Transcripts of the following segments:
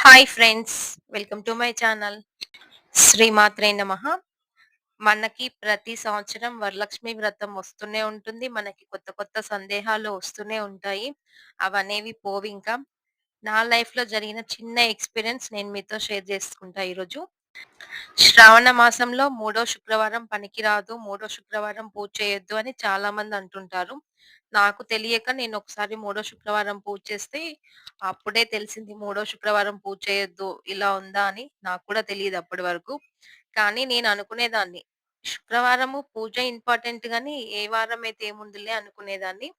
Hi friends, welcome to my channel. శ్రీమాత్రే నమః. మనకి ప్రతి సంవత్సరం వరలక్ష్మి వ్రతం వస్తూనే ఉంటుంది. మనకి కొత్త కొత్త సందేహాలు వస్తూనే ఉంటాయి. అవనేవి పోవింకా. నా లైఫ్‌లో జరిగిన చిన్న ఎక్స్‌పీరియన్స్ నేను మీతో షేర్ చేసుకుంటా ఈరోజు. శ్రావణ మాసంలో మూడో శుక్రవారం పనికిరాదు, మూడో శుక్రవారం పూజ చేయొద్దు అని చాలామంది అంటుంటారు. నాకు తెలియక నేనొకసారి మూడో శుక్రవారం పూజ చేస్తే, అప్పుడే తెలిసింది మూడో శుక్రవారం పూజ చేయొద్దు, ఇలా ఉందా అని. నాకు కూడా తెలీదు అప్పటి వరకు. కానీ నేను అనుకునేదాన్ని, శుక్రవారము పూజ ఇంపార్టెంట్ గానీ, ఏ వారమైతే ఏముందిలే అనుకునేదాన్ని.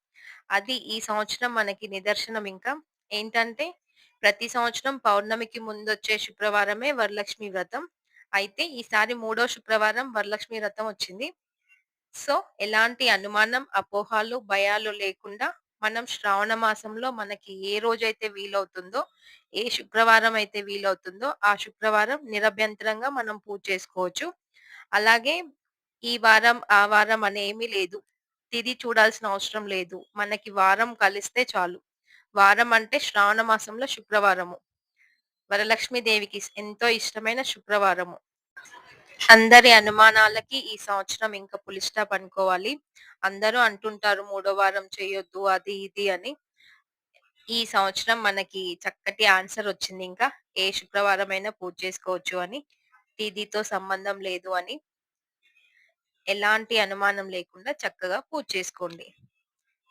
అది ఈ సంవత్సరం మనకి నిదర్శనం ఇంకా. ఏంటంటే, ప్రతి సంవత్సరం పౌర్ణమికి ముందొచ్చే శుక్రవారమే వరలక్ష్మి వ్రతం. అయితే ఈసారి మూడో శుక్రవారం వరలక్ష్మి వ్రతం వచ్చింది. సో, ఎలాంటి అనుమానం, అపోహలు, భయాలు లేకుండా మనం శ్రావణ మాసంలో మనకి ఏ రోజైతే వీలవుతుందో, ఏ శుక్రవారం అయితే వీలవుతుందో, ఆ శుక్రవారం నిరభ్యంతరంగా మనం పూజ చేసుకోవచ్చు. అలాగే ఈ వారం, ఆ వారం అనేమి లేదు. తిథి చూడాల్సిన అవసరం లేదు. మనకి వారం కలిస్తే చాలు. వారం అంటే శ్రావణ మాసంలో శుక్రవారము. వరలక్ష్మి దేవికి ఎంతో ఇష్టమైన శుక్రవారము. అందరి అనుమానాలకి ఈ సంవత్సరం ఇంక ఫుల్ స్టాప్ అనుకోవాలి. అందరూ అంటుంటారు మూడో వారం చేయొద్దు అది ఇది అని. ఈ సంవత్సరం మనకి చక్కటి ఆన్సర్ వచ్చిందింకా. ఏ శుక్రవారమైనా పూజ చేసుకోవచ్చు అని. తిథితో సంబంధం లేదు అని. ఎలాంటి అనుమానం లేకుండా చక్కగా పూజ చేసుకోండి.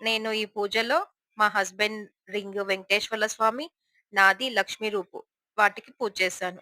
నేను ఈ పూజలో మా హస్బెండ్ రింగ్ వెంకటేశ్వర్ల స్వామి, నాది లక్ష్మీ రూపు వాటికి పూజ చేశాను.